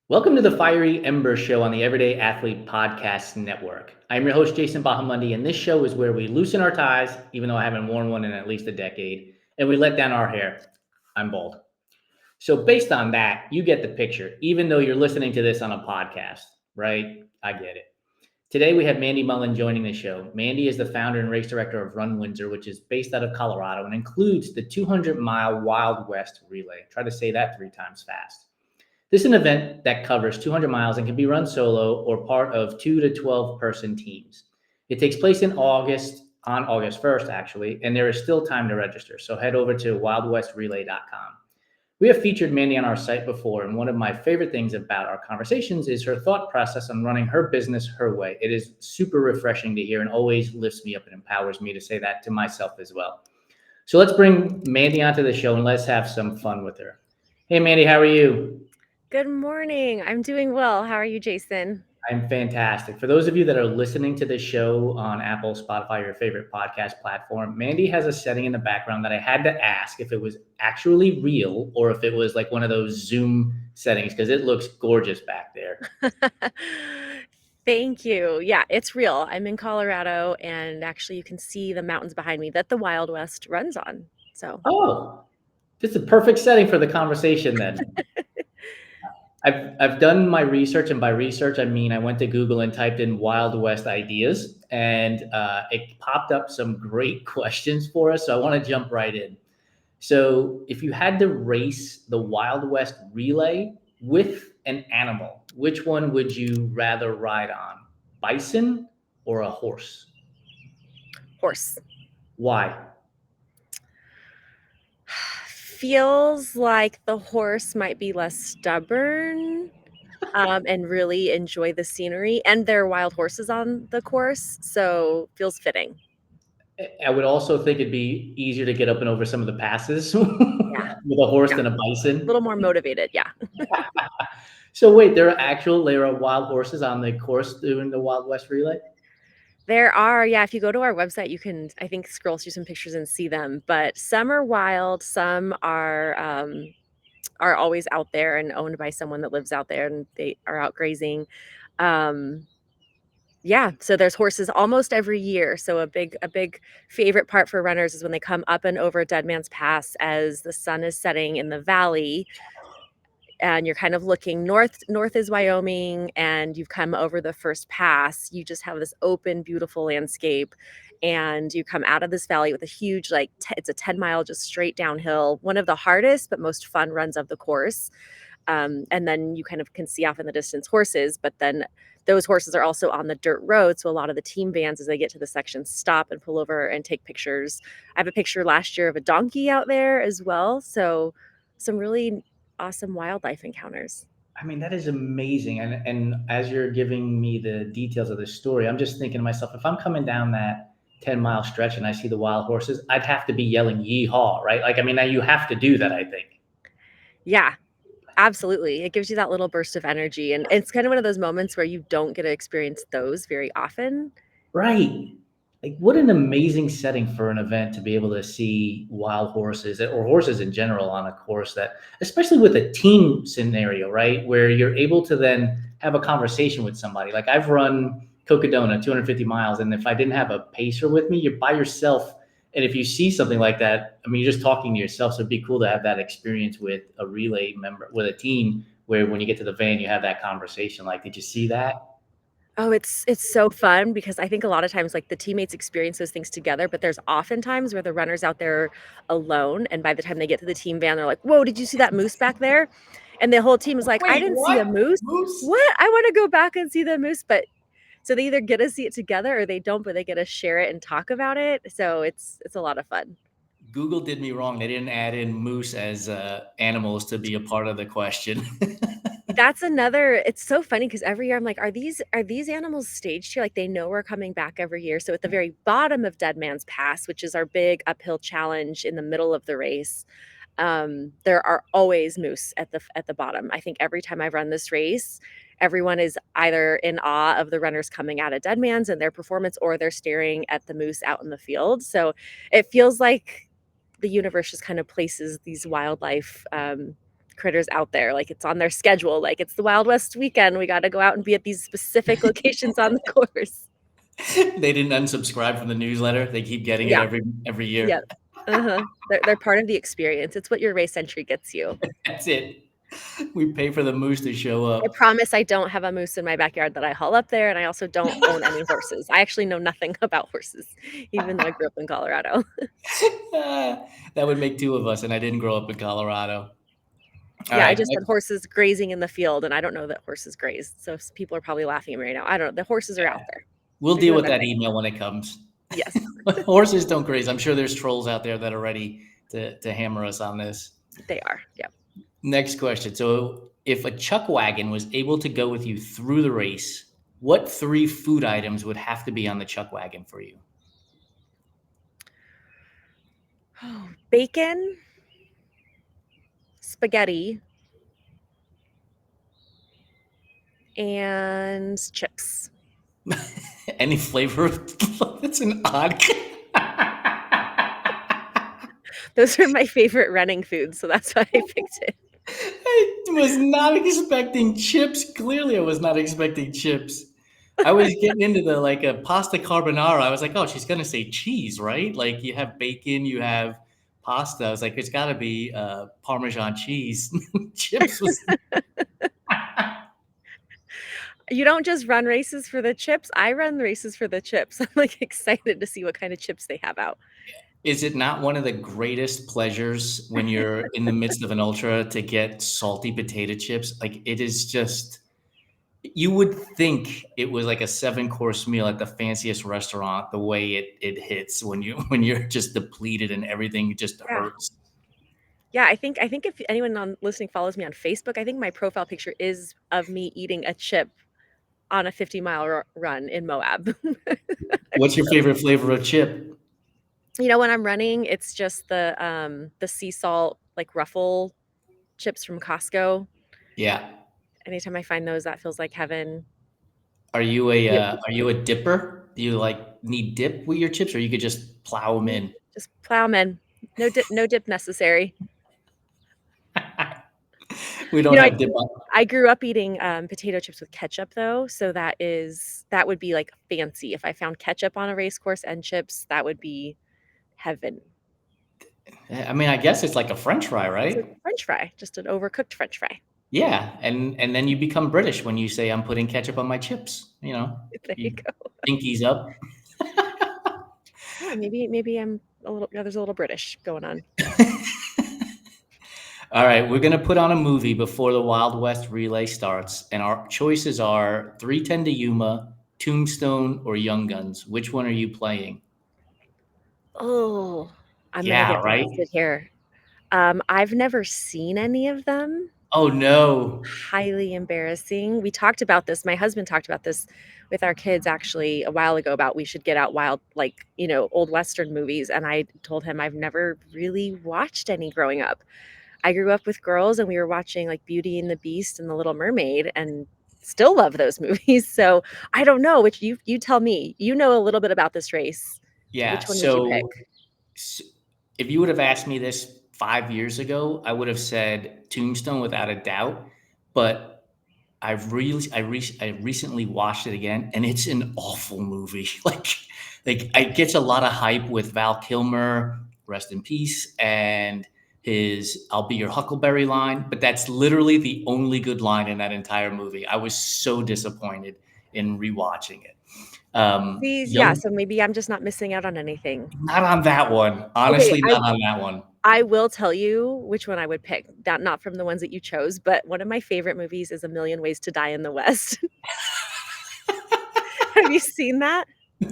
Welcome to the Fiery Embers show on the Everyday Athlete Podcast Network. I'm your host, Jason Bahamundi, and this show is where we loosen our ties, even though I haven't worn one in at least a decade, and we let down our hair. I'm bald. So, based on that, you get the picture, even though you're listening to this on a podcast, right? I get it. Today, we have Mandy Mullen joining the show. Mandy is the founder and race director of Run Windsor, which is based out of Colorado and includes the 200-mile Wild West Relay. Try to say that 3 times fast. This is an event that covers 200 miles and can be run solo or part of 2 to 12 person teams. It takes place on August 1st, actually, and there is still time to register. So head over to wildwestrelay.com. We have featured Mandy on our site before, and one of my favorite things about our conversations is her thought process on running her business her way. It is super refreshing to hear and always lifts me up and empowers me to say that to myself as well. So let's bring Mandy onto the show and let's have some fun with her. Hey, Mandy, how are you? Good morning. I'm doing well. How are you, Jason? I'm fantastic. For those of you that are listening to this show on Apple, Spotify, your favorite podcast platform, Mandy has a setting in the background that I had to ask if it was actually real or if it was like one of those Zoom settings because it looks gorgeous back there. Thank you. Yeah, it's real. I'm in Colorado, and actually, you can see the mountains behind me that the Wild West runs on. So, Oh, this is a perfect setting for the conversation then. I've done my research, and by research I mean I went to Google and typed in Wild West ideas, and it popped up some great questions for us. So I want to jump right in. So, if you had to race the Wild West relay with an animal, which one would you rather ride on? Bison or a horse? horse. Why? Feels like the horse might be less stubborn, and really enjoy the scenery. And there are wild horses on the course, so feels fitting. I would also think it'd be easier to get up and over some of the passes Yeah, with a horse yeah. than a A bison. little more motivated. Yeah. So wait, there are wild horses on the course doing the Wild West relay? There are, yeah, if you go to our website, you can, I think, scroll through some pictures and see them, but some are wild, some are always out there and owned by someone that lives out there and they are out grazing. Um, yeah, so there's horses almost every year. So a big favorite part for runners is when they come up and over Dead Man's Pass as the sun is setting in the valley and you're kind of looking north is Wyoming, and you've come over the first pass. You just have this open, beautiful landscape, and you come out of this valley with a huge, like, it's a 10-mile just straight downhill, one of the hardest but most fun runs of the course. And then you kind of can see off in the distance horses, but then those horses are also on the dirt road, so a lot of the team vans, as they get to the section, stop and pull over and take pictures. I have a picture last year of a donkey out there as well, so some really awesome wildlife encounters. I mean, that is amazing. And as you're giving me the details of this story, I'm just thinking to myself, if I'm coming down that 10-mile stretch and I see the wild horses, I'd have to be yelling yeehaw, right? Like, I mean, now you have to do that, I think. Yeah, absolutely. It gives you that little burst of energy, and it's kind of one of those moments where you don't get to experience those very often. Right. Like, what an amazing setting for an event to be able to see wild horses or horses in general on a course that, especially with a team scenario, right? Where you're able to then have a conversation with somebody. Like, I've run Cocodona 250 miles, and if I didn't have a pacer with me, you're by yourself. And if you see something like that, I mean, you're just talking to yourself. So it'd be cool to have that experience with a relay member, with a team, where when you get to the van, you have that conversation. Like, did you see that? Oh, it's so fun because I think a lot of times, like, the teammates experience those things together, but there's often times where the runner's out there alone, and by the time they get to the team van, they're like, "Whoa, did you see that moose back there?" And the whole team is like, "I Wait, didn't see what? a moose. Moose? What? I wanna go back and see the moose," but so they either get to see it together or they don't, but they get to share it and talk about it, so it's a lot of fun. Google did me wrong. They didn't add in moose as animals to be a part of the question. That's another, it's so funny because every year I'm like, "Are these animals staged here?" Like, they know we're coming back every year, so at the very bottom of Dead Man's Pass, which is our big uphill challenge in the middle of the race, there are always moose at the bottom. I think every time I've run this race, everyone is either in awe of the runners coming out of Dead Man's and their performance, or they're staring at the moose out in the field, so it feels like the universe just kind of places these wildlife, critters out there. Like it's on their schedule. Like it's the Wild West weekend. We got to go out and be at these specific locations on the course. They didn't unsubscribe from the newsletter. They keep getting it Yeah. every year. Yeah. They're part of the experience. It's what your race entry gets you. That's it. We pay for the moose to show I up. promise I don't have a moose in my backyard that I haul up there, and I also don't own any horses. I actually know nothing about horses, even though I grew up in Colorado. That would make two of us, and I didn't grow up in Colorado. All Yeah, I right. just had horses grazing in the field, and I don't know that horses graze. So people are probably laughing at me right now. I don't know. The horses are out there. We'll They're deal doing with their that thing. email when it comes. Yes, Horses don't graze. I'm sure there's trolls out there that are ready to hammer us on this. they are. Yeah. Next question. So, if a chuck wagon was able to go with you through the race, what 3 food items would have to be on the chuck wagon for you? Oh, bacon, spaghetti, and chips. Any flavor? That's an odd. Those are my favorite running foods, so that's why I picked it. I was not expecting chips. Clearly, I was not expecting chips. I was getting into the like a pasta carbonara. I was like, oh, she's gonna say cheese, right? Like you have bacon, you have pasta. I was like, it's got to be Parmesan cheese. Chips was. You don't just run races for the chips. I run races for the chips. I'm like excited to see what kind of chips they have out. Is it not one of the greatest pleasures when you're in the midst of an ultra to get salty potato chips? Like it is just. You would think it was like a 7-course meal at the fanciest restaurant. The way it hits when you're just depleted and everything just Yeah. hurts. Yeah, I think if anyone on listening follows me on Facebook, I think my profile picture is of me eating a chip on a 50-mile run in Moab. What's your favorite flavor of chip? You know, when I'm running, it's just the sea salt like ruffle chips from Costco. Yeah. Anytime I find those, that feels like heaven. Yep. Are you a dipper? Do you like need dip with your chips, or you could just plow them in? Just plowmen. No dip necessary. We You don't know, have dip on. I grew up eating potato chips with ketchup though, so that would be like fancy. If I found ketchup on a race course and chips, that would be heaven. I mean, I guess it's like a French fry, It's like right? a French fry, just an overcooked French fry. Yeah, and then you become British when you say I'm putting ketchup on my chips. You know, There you you go. pinkies up. Yeah, maybe I'm a little. Yeah, there's a little British going on. All right, we're gonna put on a movie before the Wild West relay starts, and our choices are 310 to Yuma, Tombstone, or Young Guns. Which one are you playing? Oh, I'm gonna Yeah, get right. blasted here. I've never seen any of them. Oh no. Highly embarrassing. We talked about this. My husband talked about this with our kids actually a while ago about we should get out wild, like, old Western movies. And I told him I've never really watched any growing up. I grew up with girls and we were watching like Beauty and the Beast and The Little Mermaid and still love those movies. So I don't know, which you tell me. You know a little bit about this race. Yeah. Which one would you pick? S- if you would have asked me this 5 years ago, I would have said Tombstone without a doubt. But I recently watched it again, and it's an awful movie. Like it gets a lot of hype with Val Kilmer, rest in peace, and his "I'll be your Huckleberry" line, but that's literally the only good line in that entire movie. I was so disappointed in rewatching it. These, yeah, Young, so maybe I'm just not missing out on anything. not on that one. Okay, Honestly, not on that one. I will tell you which one I would pick. That not from the ones that you chose, but one of my favorite movies is A Million Ways to Die in the West. Have you seen that?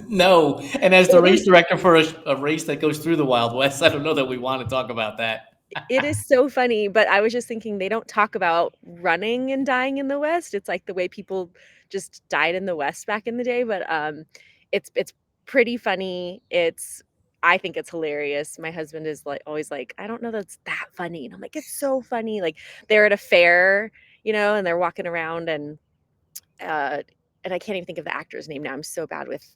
No, and as the It race is director for a race that goes through the Wild West, I don't know that we want to talk about that. it is so funny, but I was just thinking they don't talk about running and dying in the West. It's like the way people just died in the West back in the day, but it's pretty funny. I think it's hilarious. My husband is like always like, I don't know that's that funny. And I'm like, it's so funny. Like they're at a fair, and they're walking around uh and I can't even think of the actor's name now. I'm so bad with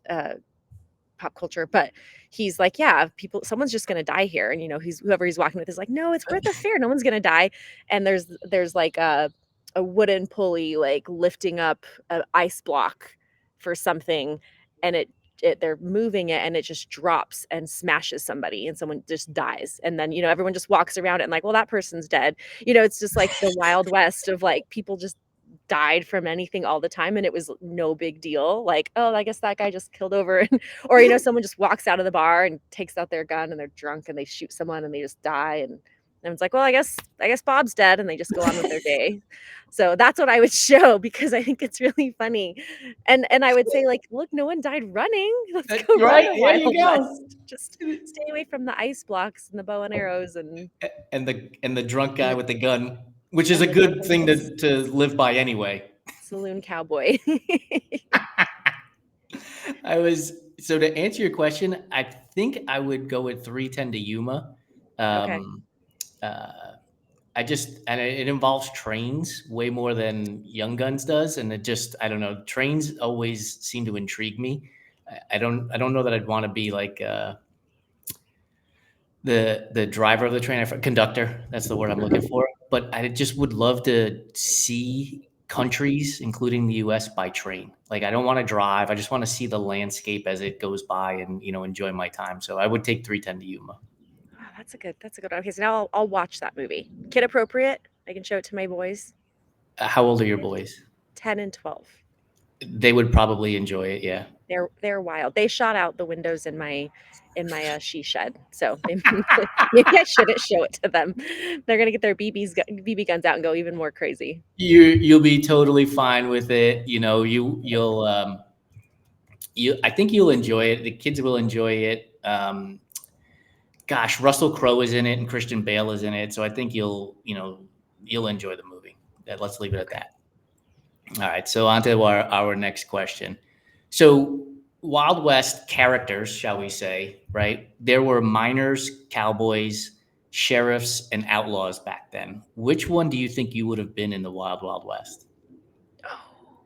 pop culture, but he's like, yeah, someone's just gonna die here, and whoever he's walking with is like, no, it's we're at the fair, no one's gonna die, and there's like a wooden pulley like lifting up an ice block for something, and they're moving it and it just drops and smashes somebody and someone just dies, and then everyone just walks around it and like, well, that person's dead. It's just like the Wild West of like people just died from anything all the time, and it was no big deal, like, oh, I guess that guy just killed over and or someone just walks out of the bar and takes out their gun and they're drunk and they shoot someone and they just die, and it's like, well, I guess Bob's dead, and they just go on with their day. So that's what I would show because I think it's really funny. And I would say, like, look, no one died running. Let's go run Right, a there you Wild go. West. Just stay away from the ice blocks and the bow and arrows and And the drunk guy with the gun, which is and a the good thing guns. to live by anyway. Saloon cowboy. To answer your question, I think I would go with 310 to Yuma. Okay. Um, and it involves trains way more than Young Guns does, and I don't know, trains always seem to intrigue me. I don't know that I'd want to be like the driver of the train, conductor. That's the word I'm looking Mhm. for. But I just would love to see countries, including the U.S., by train. Like I don't want to drive. I just want to see the landscape as it goes by, and enjoy my time. So I would take 310 to Yuma. Oh, that's a good one. Okay, so now I'll watch that movie. Kid appropriate. I can show it to my boys. How old are your boys? 10 and 12. They would probably enjoy it. Yeah. They're wild. They shot out the windows in my she shed. So maybe I shouldn't show it to them. They're gonna get their BB guns out and go even more crazy. You'll be totally fine with it. I think you'll enjoy it. The kids will enjoy it. Gosh, Russell Crowe is in it and Christian Bale is in it, so I think you'll enjoy the movie. Let's leave it at Okay. that. All right, so on to our next question. So Wild West characters, shall we say, right? There were miners, cowboys, sheriffs, and outlaws back then. Which one do you think you would have been in the Wild Wild West? Oh,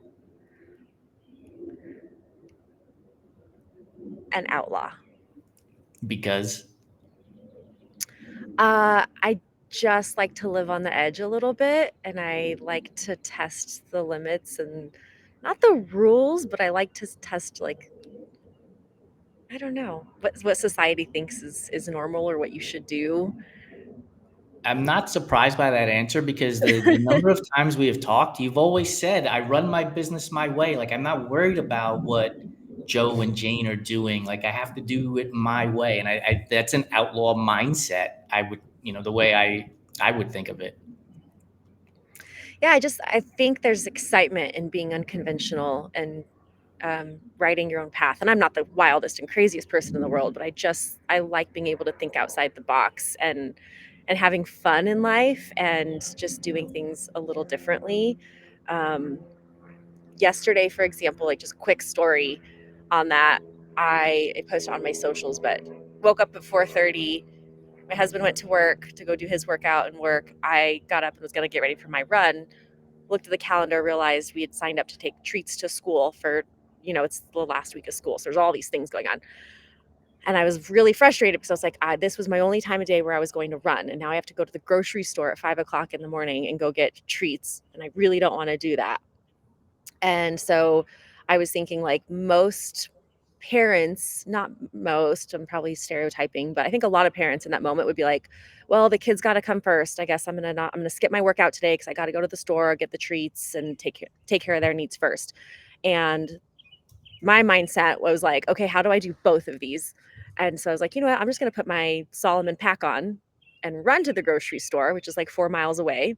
an outlaw. Because I just like to live on the edge a little bit, and I like to test the limits and not the rules, but I like to test, like, I don't know what society thinks is normal or what you should do. I'm not surprised by that answer because the number of times we have talked, you've always said, I run my business my way. Like, I'm not worried about what Joe and Jane are doing. Like, I have to do it my way. And that's an outlaw mindset. The way I would think of it. Yeah, I think there's excitement in being unconventional and writing your own path. And I'm not the wildest and craziest person in the world, but I like being able to think outside the box and having fun in life and just doing things a little differently. Um, Yesterday, for example, like, just quick story on that. I posted on my socials, but woke up at 4:30. My husband went to work to go do his workout and work. I got up and was going to get ready for my run. Looked at the calendar, realized we had signed up to take treats to school for, it's the last week of school. So there's all these things going on. And I was really frustrated because I was like, this was my only time of day where I was going to run. And now I have to go to the grocery store at 5 o'clock in the morning and go get treats. And I really don't want to do that. And so I was thinking, like, most parents, not most, I'm probably stereotyping, but I think a lot of parents in that moment would be like, well, the kids got to come first. I guess I'm going to skip my workout today because I got to go to the store, get the treats, and take care of their needs first. And my mindset was like, okay, how do I do both of these? And so I was like, you know what? I'm just going to put my Solomon pack on and run to the grocery store, which is like 4 miles away,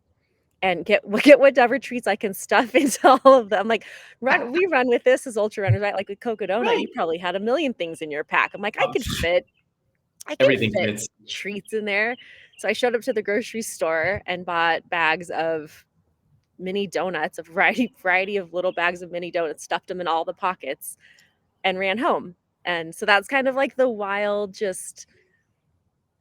and get whatever treats I can stuff into all of them. Like, we run with this as ultra runners, right? Like with Cocodona, Right. you probably had a million things in your pack. I'm like, Um, I can Everything fit fits. treats in there. So I showed up to the grocery store and bought bags of mini donuts, a variety of little bags of mini donuts, stuffed them in all the pockets, and ran home. And so that's kind of like the wild, just,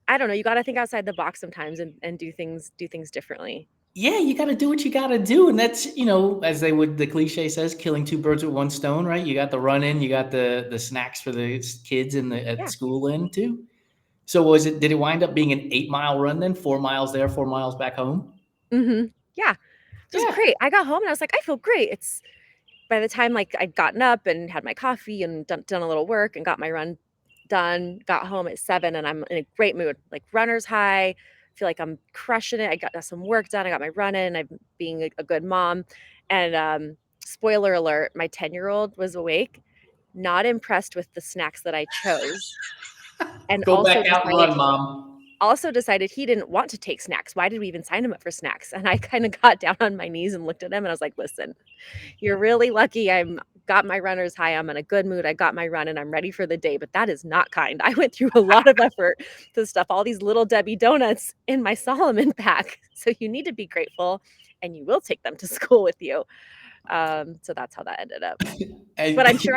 I don't know, you got to think outside the box sometimes and do things differently. Yeah, you got to do what you got to do, and that's as the cliche says, killing two birds with one stone, right? You got the run in, you got the snacks for the kids at Yeah. school in too. So was it? Did it wind up being an 8 mile run then? 4 miles there, 4 miles back home. Yeah. It was Yeah. great. I got home and I was like, I feel great. It's by the time like I'd gotten up and had my coffee and done a little work and got my run done, got home at 7 and I'm in a great mood, like runner's high. Feel like I'm crushing it. I got some work done. I got my run in. I'm being a good mom. And spoiler alert, my 10-year-old was awake, not impressed with the snacks that I chose, and Go back out and run, mom. also decided he didn't want to take snacks. Why did we even sign him up for snacks? And I kind of got down on my knees and looked at him and I was like, listen, you're really lucky I'm got my runner's high. I'm in a good mood. I got my run and I'm ready for the day, but that is not kind. I went through a lot of effort to stuff all these little Debbie donuts in my Solomon pack. So you need to be grateful and you will take them to school with you. So that's how that ended up. And But I'm sure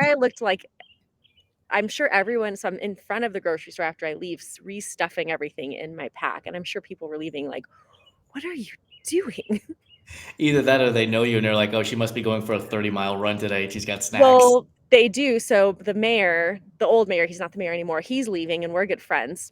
everyone, so I'm in front of the grocery store after I leave, restuffing everything in my pack. And I'm sure people were leaving like, what are you doing? either that or they know you and they're like, oh, she must be going for a 30-mile run today. She's got snacks. Well, they do. So the mayor, the old mayor, he's not the mayor anymore. He's leaving and we're good friends.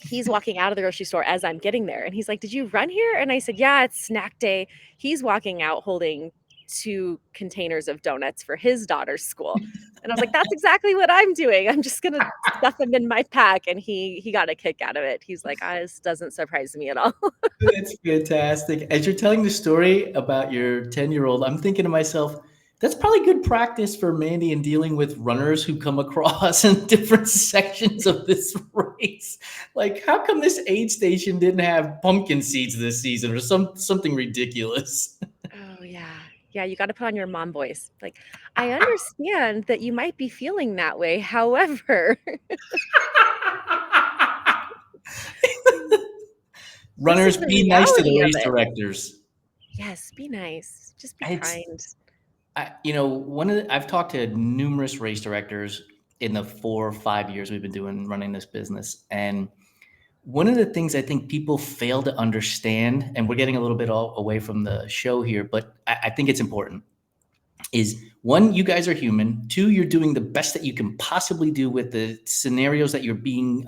He's walking out of the grocery store as I'm getting there. And he's like, did you run here? And I said, yeah, it's snack day. He's walking out holding 2 containers of donuts for his daughter's school. And I was like, that's exactly what I'm doing. I'm just going to stuff them in my pack. And he got a kick out of it. He's like, this doesn't surprise me at all. That's fantastic. As you're telling the story about your 10-year-old, I'm thinking to myself, that's probably good practice for Mandy in dealing with runners who come across in different sections of this race. Like, how come this aid station didn't have pumpkin seeds this season or something ridiculous? Oh, yeah. Yeah, you gotta put on your mom voice. Like, I understand that you might be feeling that way. However, this is Runners, the be nice to the reality of race it. directors. Yes, be nice. Just be It's kind. I've talked to numerous race directors in the 4 or 5 years we've been running this business, and one of the things I think people fail to understand, and we're getting a little bit all away from the show here, but I think it's important, is one, you guys are human. Two, you're doing the best that you can possibly do with the scenarios that you're being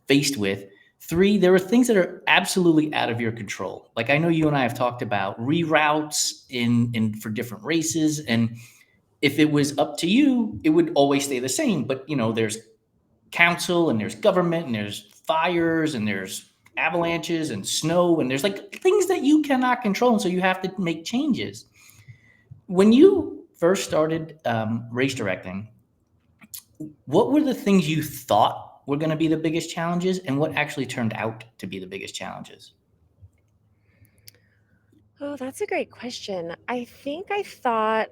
faced with. Three, there are things that are absolutely out of your control. Like I know you and I have talked about reroutes in for different races, and if it was up to you, it would always stay the same. But there's council and there's government and there's fires and there's avalanches and snow and there's like things that you cannot control, and so you have to make changes. When you first started race directing, what were the things you thought were going to be the biggest challenges and what actually turned out to be the biggest challenges? Oh, that's a great question. I think I thought,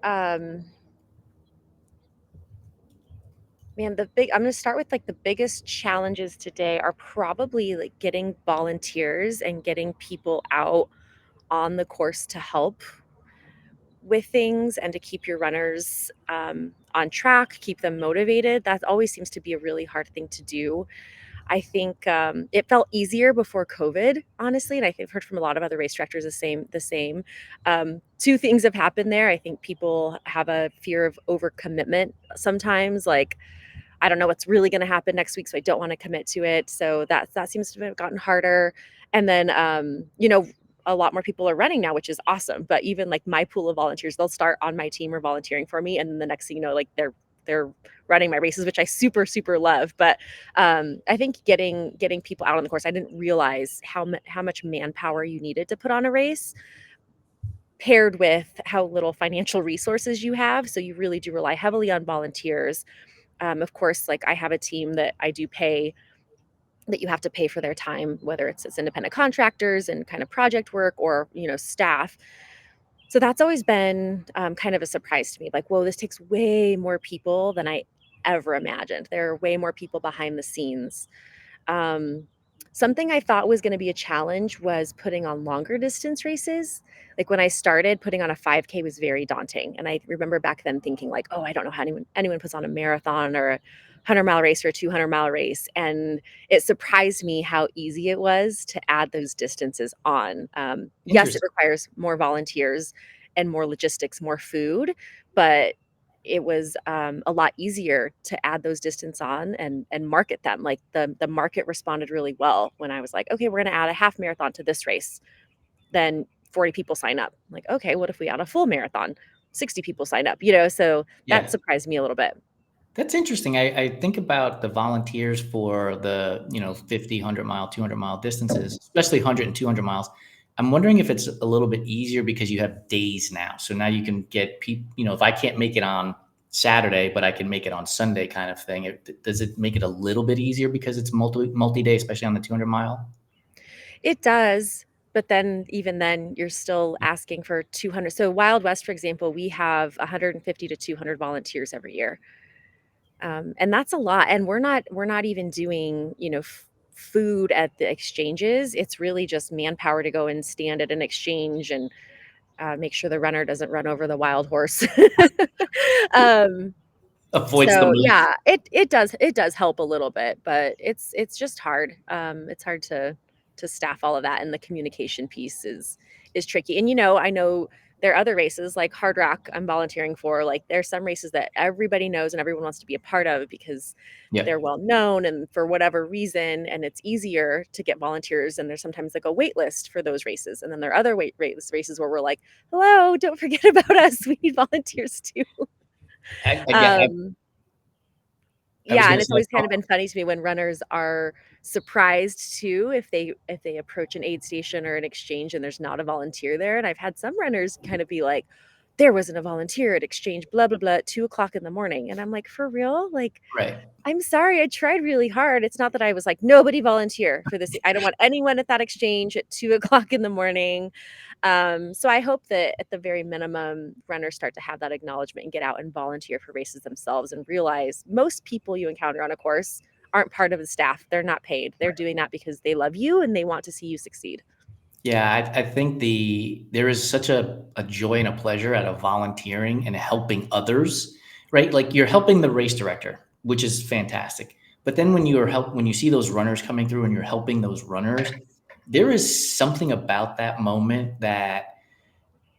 man, I'm gonna start with like the biggest challenges today are probably like getting volunteers and getting people out on the course to help with things and to keep your runners on track, keep them motivated. That always seems to be a really hard thing to do. I think it felt easier before COVID, honestly, and I think I've heard from a lot of other race directors the same. Two things have happened there. I think people have a fear of overcommitment sometimes, like I don't know what's really going to happen next week, so I don't want to commit to it. So that seems to have gotten harder. And then, a lot more people are running now, which is awesome. But even like my pool of volunteers, they'll start on my team or volunteering for me, and then the next thing you know, like they're running my races, which I super love. But I think getting people out on the course, I didn't realize how much manpower you needed to put on a race, paired with how little financial resources you have. So you really do rely heavily on volunteers. Of course, like I have a team that I do pay that you have to pay for their time, whether it's as independent contractors and kind of project work or, staff. So that's always been kind of a surprise to me. Like, whoa, this takes way more people than I ever imagined. There are way more people behind the scenes. Um, Something I thought was going to be a challenge was putting on longer distance races. Like when I started, putting on a 5K was very daunting. And I remember back then thinking like, oh, I don't know how anyone puts on a marathon or 100-mile race or a 200-mile race, and it surprised me how easy it was to add those distances on. Yes, it Interesting. requires more volunteers and more logistics, more food, but it was a lot easier to add those distance on and market them. Like the market responded really well when I was like, okay, we're going to add a half marathon to this race. Then 40 people sign up. I'm like, okay, what if we add a full marathon? 60 people sign up, so that Yeah. surprised me a little bit. That's interesting. I think about the volunteers for the, 50, 100-mile, 200-mile distances, especially 100 and 200 miles. I'm wondering if it's a little bit easier because you have days now. So now you can get people, if I can't make it on Saturday, but I can make it on Sunday kind of thing. Does it make it a little bit easier because it's multi-day, especially on the 200-mile? It does, but then even then, you're still asking for 200. So Wild West, for example, we have 150 to 200 volunteers every year. And that's a lot. And we're not even doing, food at the exchanges. It's really just manpower to go and stand at an exchange and make sure the runner doesn't run over the wild horse. um, Avoids the so moose. yeah, it does help a little bit, but it's just hard. It's hard to staff all of that, and the communication piece is tricky. And I know there are other races like Hard Rock I'm volunteering for. Like there's some races that everybody knows and everyone wants to be a part of because they're Yep. well known and for whatever reason, and it's easier to get volunteers. And there's sometimes like a wait list for those races, and then there are other races where we're like, hello, don't forget about us. We need volunteers too. I Um, I was Yeah, going and to it's say, always kind of been funny to me when runners are surprised too if they approach an aid station or an exchange and there's not a volunteer there. And I've had some runners kind of be like, "There wasn't a volunteer at exchange, blah blah blah, at 2 o'clock in the morning." And I'm like, "For real? Like, right. I'm sorry, I tried really hard. It's not that I was like, nobody volunteer for this. I don't want anyone at that exchange at 2 o'clock in the morning." So I hope that at the very minimum, runners start to have that acknowledgement and get out and volunteer for races themselves and realize most people you encounter on a course aren't part of the staff. They're not paid. They're doing that because they love you and they want to see you succeed. Yeah, I think there is such a joy and a pleasure out of volunteering and helping others, right? Like you're helping the race director, which is fantastic. But then when you see those runners coming through and you're helping those runners, there is something about that moment that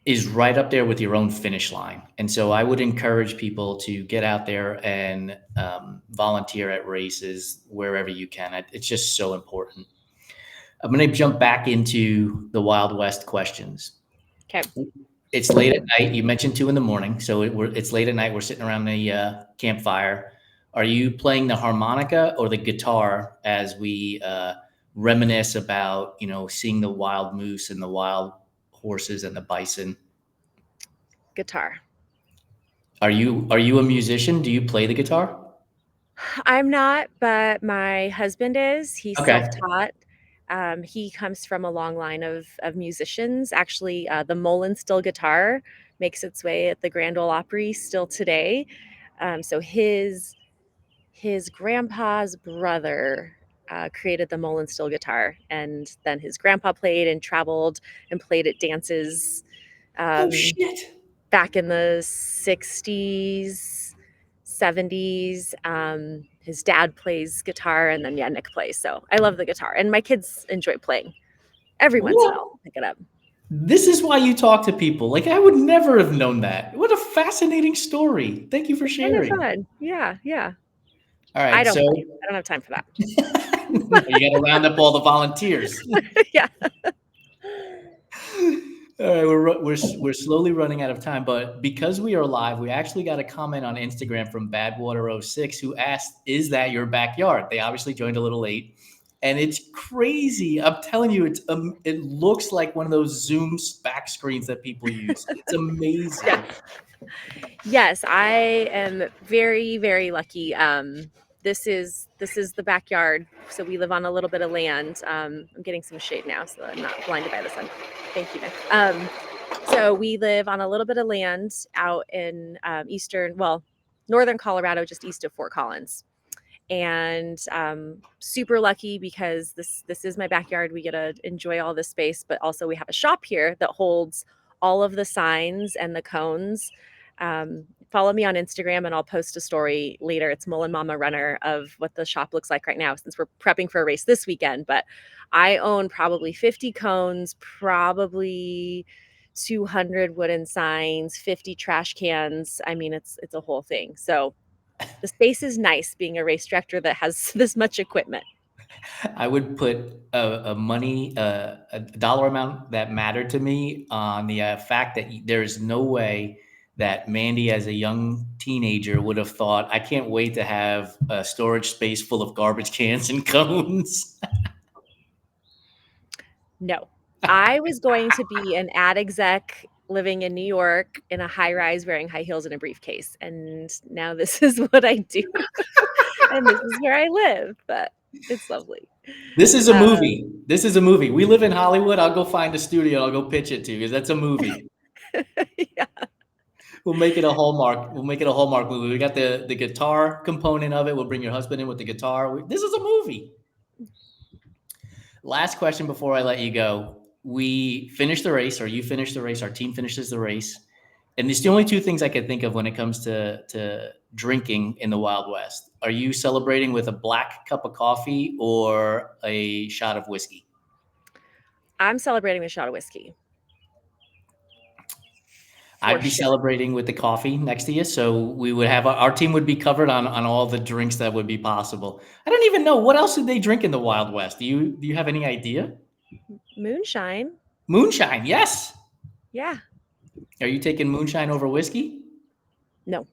is right up there with your own finish line. And so I would encourage people to get out there and volunteer at races wherever you can. It's just so important. I'm going to jump back into the Wild West questions. Okay. It's late at night. You mentioned 2 in the morning, so it's late at night. We're sitting around the campfire. Are you playing the harmonica or the guitar as we reminisce about seeing the wild moose and the wild horses and the bison? Guitar. Are you a musician? Do you play the guitar? I'm not, but my husband is. He's Okay. self-taught. He comes from a long line of musicians. Actually, the Mullen steel guitar makes its way at the Grand Ole Opry still today. So his grandpa's brother created the Mullen steel guitar, and then his grandpa played and traveled and played at dances Oh um, shit. back in the 60s, 70s. His dad plays guitar, and then, yeah, Nick plays. So I love the guitar, and my kids enjoy playing. Every once in a What? while, I'll pick it up. This is why you talk to people. Like I would never have known that. What a fascinating story. Thank you for It's kind of sharing. fun. Yeah, yeah. All I right, don't so play. I don't have time for that. you got to round up all the volunteers. Yeah. All right, we're slowly running out of time, but because we are live, we actually got a comment on Instagram from Badwater06 who asked, "Is that your backyard?" They obviously joined a little late, and it's crazy. I'm telling you, it looks like one of those Zoom back screens that people use. It's Yeah. amazing. Yes, I am very, very lucky. This is the backyard. So we live on a little bit of land. I'm getting some shade now, so I'm not blinded by the sun. Thank you, Nick. So we live on a little bit of land out in northern Colorado, just east of Fort Collins. And super lucky because this is my backyard. We get to enjoy all this space, but also we have a shop here that holds all of the signs and the cones Follow me on Instagram and I'll post a story later. It's Mullen Mama Runner of what the shop looks like right now since we're prepping for a race this weekend. But I own probably 50 cones, probably 200 wooden signs, 50 trash cans. I mean, it's a whole thing. So the space is nice being a race director that has this much equipment. I would put a dollar amount that mattered to me on the fact that there is no way that Mandy, as a young teenager, would have thought, I can't wait to have a storage space full of garbage cans and cones. No, I was going to be an ad exec living in New York in a high rise wearing high heels and a briefcase. And now this is what I do. And this is where I live, but it's lovely. This is a movie. This is a movie. We live in Hollywood. I'll go find a studio. I'll go pitch it to you because that's a movie. Yeah. We'll make it a Hallmark. We'll make it a Hallmark movie. We got the guitar component of it. We'll bring your husband in with the guitar. This is a movie. Last question before I let you go. We finished the race, or you finished the race. Our team finishes the race. And it's the only two things I can think of when it comes to drinking in the Wild West. Are you celebrating with a black cup of coffee or a shot of whiskey? I'm celebrating with a shot of whiskey. I'd be celebrating with the coffee next to you. So we would have our team would be covered on all the drinks that would be possible. I don't even know what else did they drink in the Wild West. Do you have any idea? Moonshine. Moonshine, yes. Yeah. Are you taking moonshine over whiskey? No.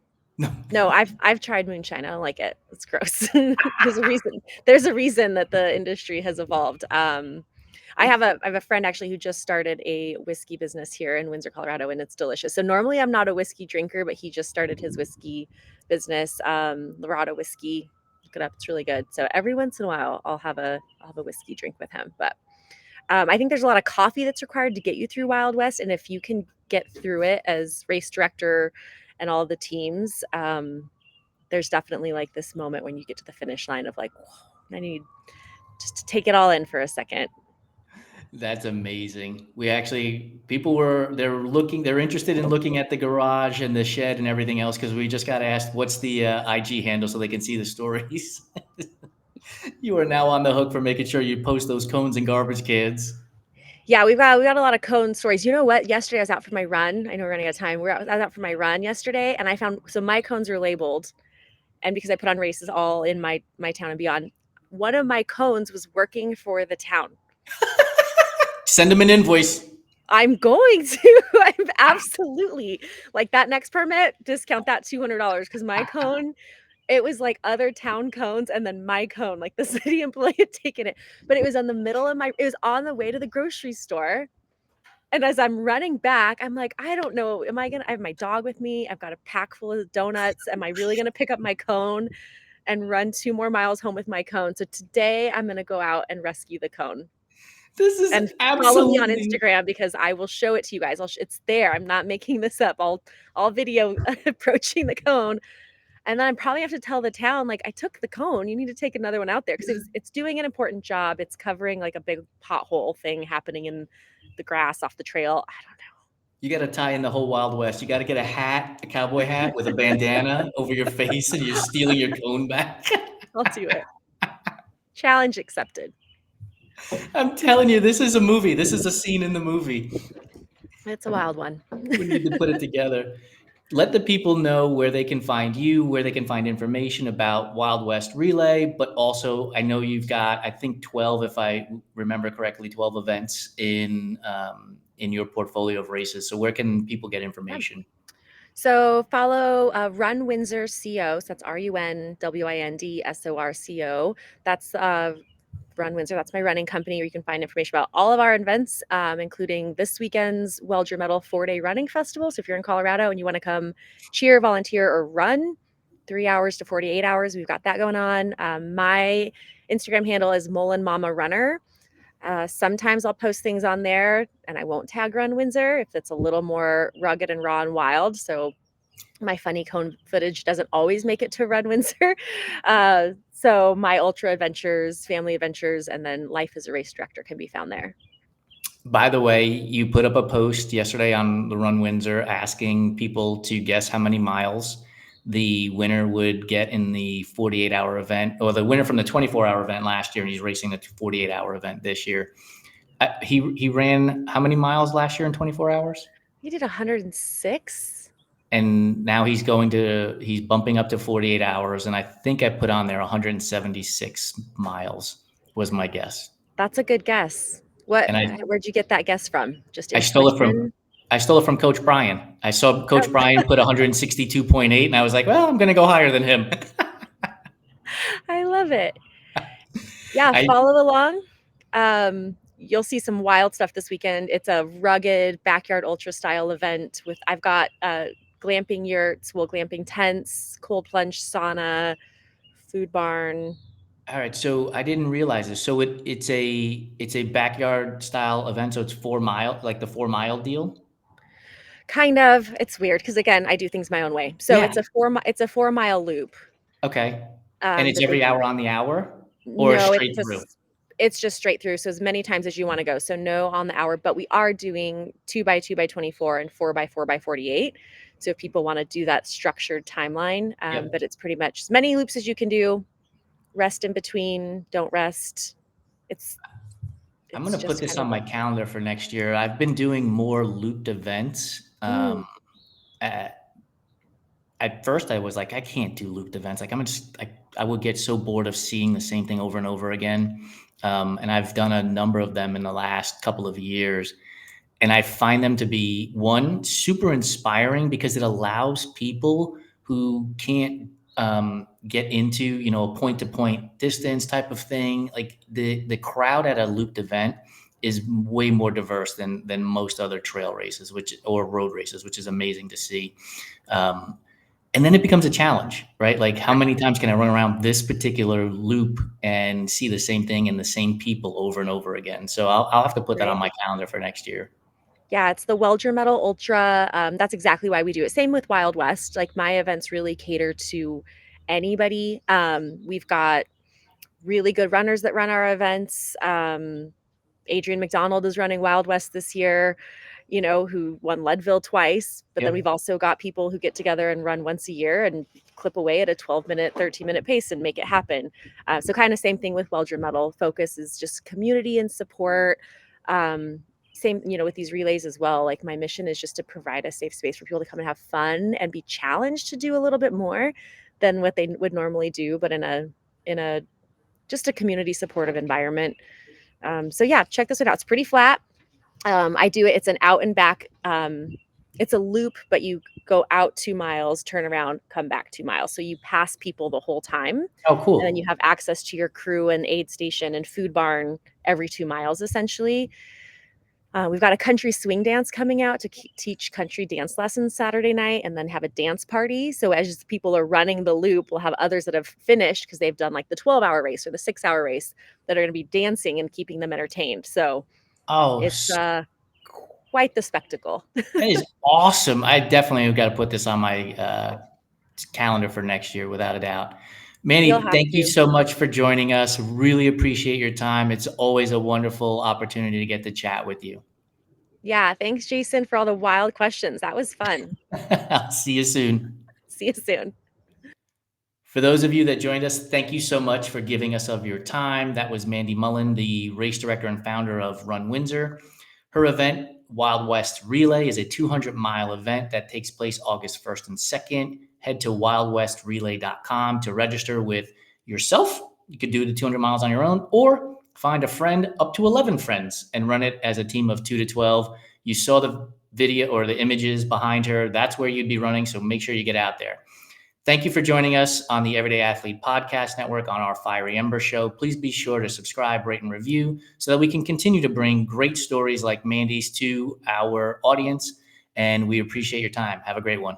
No. I've tried moonshine. I don't like it. It's gross. There's a reason that the industry has evolved. I have a friend actually who just started a whiskey business here in Windsor, Colorado, and it's delicious. So normally I'm not a whiskey drinker, but he just started his whiskey business, Lorado whiskey. Look it up; it's really good. So every once in a while, I'll have a whiskey drink with him. But I think there's a lot of coffee that's required to get you through Wild West, and if you can get through it as race director and all the teams, there's definitely like this moment when you get to the finish line of like, whoa, I need just to take it all in for a second. That's amazing. They're interested in looking at the garage and the shed and everything else because we just got asked what's the IG handle so they can see the stories. You are now on the hook for making sure you post those cones and garbage cans. Yeah, we got a lot of cone stories. You know what? Yesterday I was out for my run. I know we're running out of time. I was out for my run yesterday, and I found my cones are labeled, and because I put on races all in my town and beyond, one of my cones was working for the town. Send them an invoice. I'm going to. I'm absolutely like that next permit. Discount that $200 because my cone. It was like other town cones and then my cone, like the city employee had taken it, but it was on the middle of it was on the way to the grocery store. And as I'm running back, I'm like, I don't know. I have my dog with me. I've got a pack full of donuts. Am I really going to pick up my cone and run 2 more miles home with my cone? So today I'm going to go out and rescue the cone. This is and follow me on Instagram because I will show it to you guys. It's there. I'm not making this up. I'll video approaching the cone. And then I probably have to tell the town, like, I took the cone. You need to take another one out there because it's doing an important job. It's covering like a big pothole thing happening in the grass off the trail. I don't know. You got to tie in the whole Wild West. You got to get a cowboy hat with a bandana over your face, and you're stealing your cone back. I'll do it. Challenge accepted. I'm telling you, this is a movie. This is a scene in the movie. It's a wild one. We need to put it together. Let the people know where they can find you, where they can find information about Wild West Relay, but also I know you've got, I think 12, if I remember correctly, 12 events in your portfolio of races. So where can people get information? So follow Run Windsor CO. So that's RUNWINDSORCO. That's Run Windsor. That's my running company where you can find information about all of our events, including this weekend's Weld Your Medal 4-day running festival. So if you're in Colorado and you want to come cheer, volunteer, or run 3 hours to 48 hours, we've got that going on. My Instagram handle is Mullen Mama Runner. Sometimes I'll post things on there and I won't tag Run Windsor if it's a little more rugged and raw and wild. So my funny cone footage doesn't always make it to Run Windsor. So my ultra adventures, family adventures, and then life as a race director can be found there. By the way, you put up a post yesterday on the Run Windsor asking people to guess how many miles the winner would get in the 48-hour event, or the winner from the 24-hour event last year, and he's racing the 48-hour event this year. He ran how many miles last year in 24 hours? He did 106. And now he's bumping up to 48 hours. And I think I put on there 176 miles was my guess. That's a good guess. And Where'd you get that guess from? Just I stole it from, intuition? I stole it from Coach Brian. I saw Coach Oh, Brian put 162.8 and I was like, well, I'm going to go higher than him. I love it. Yeah, follow along. You'll see some wild stuff this weekend. It's a rugged backyard ultra style event I've got glamping yurts, glamping tents, cold plunge sauna, food barn. All right. So I didn't realize this. So it's a backyard style event. So it's 4 mile, like the 4 mile deal. Kind of. It's weird because again, I do things my own way. So Yeah. it's a 4 mile loop. Okay. And it's that every they- hour on the hour, or No, straight through? it's just straight through. So as many times as you want to go. So no on the hour, but we are doing 2x2x24 and 4x4x48. So if people want to do that structured timeline, Yep. but it's pretty much as many loops as you can do. Rest in between, don't rest. I'm going to put this on my calendar for next year. I've been doing more looped events. At first I was like, I can't do looped events. Like I would get so bored of seeing the same thing over and over again. And I've done a number of them in the last couple of years. And I find them to be, one, super inspiring because it allows people who can't get into, a point-to-point distance type of thing. Like the crowd at a looped event is way more diverse than most other trail races, or road races, which is amazing to see. And then it becomes a challenge, right? Like how many times can I run around this particular loop and see the same thing and the same people over and over again? So I'll have to put that on my calendar for next year. Yeah, it's the Welger Metal Ultra. That's exactly why we do it. Same with Wild West. Like my events really cater to anybody. We've got really good runners that run our events. Adrian McDonald is running Wild West this year, who won Leadville twice. But then we've also got people who get together and run once a year and clip away at a 12-minute, 13-minute pace and make it happen. So kind of same thing with Welger Metal. Focus is just community and support. Same, with these relays as well. Like my mission is just to provide a safe space for people to come and have fun and be challenged to do a little bit more than what they would normally do, but in a just a community supportive environment. So yeah, check this one out. It's pretty flat. I do it. It's an out and back. It's a loop, but you go out 2 miles, turn around, come back 2 miles. So you pass people the whole time. Oh, cool. And then you have access to your crew and aid station and food barn every 2 miles, essentially. We've got a country swing dance coming out to teach country dance lessons Saturday night and then have a dance party. So as people are running the loop, we'll have others that have finished because they've done like the 12-hour race or the 6-hour race that are going to be dancing and keeping them entertained. So it's quite the spectacle. That is awesome. I definitely have got to put this on my calendar for next year, without a doubt. Mandy, thank you so much for joining us. Really appreciate your time. It's always a wonderful opportunity to get to chat with you. Yeah, thanks, Jason, for all the wild questions. That was fun. I'll see you soon. See you soon. For those of you that joined us, thank you so much for giving us of your time. That was Mandy Mullen, the race director and founder of Run Windsor. Her event, Wild West Relay, is a 200-mile event that takes place August 1st and 2nd. Head to wildwestrelay.com to register with yourself. You could do the 200 miles on your own, or find a friend, up to 11 friends, and run it as a team of 2 to 12. You saw the video or the images behind her. That's where you'd be running, so make sure you get out there. Thank you for joining us on the Everyday Athlete Podcast Network on our Fiery Embers show. Please be sure to subscribe, rate, and review so that we can continue to bring great stories like Mandy's to our audience. And we appreciate your time. Have a great one.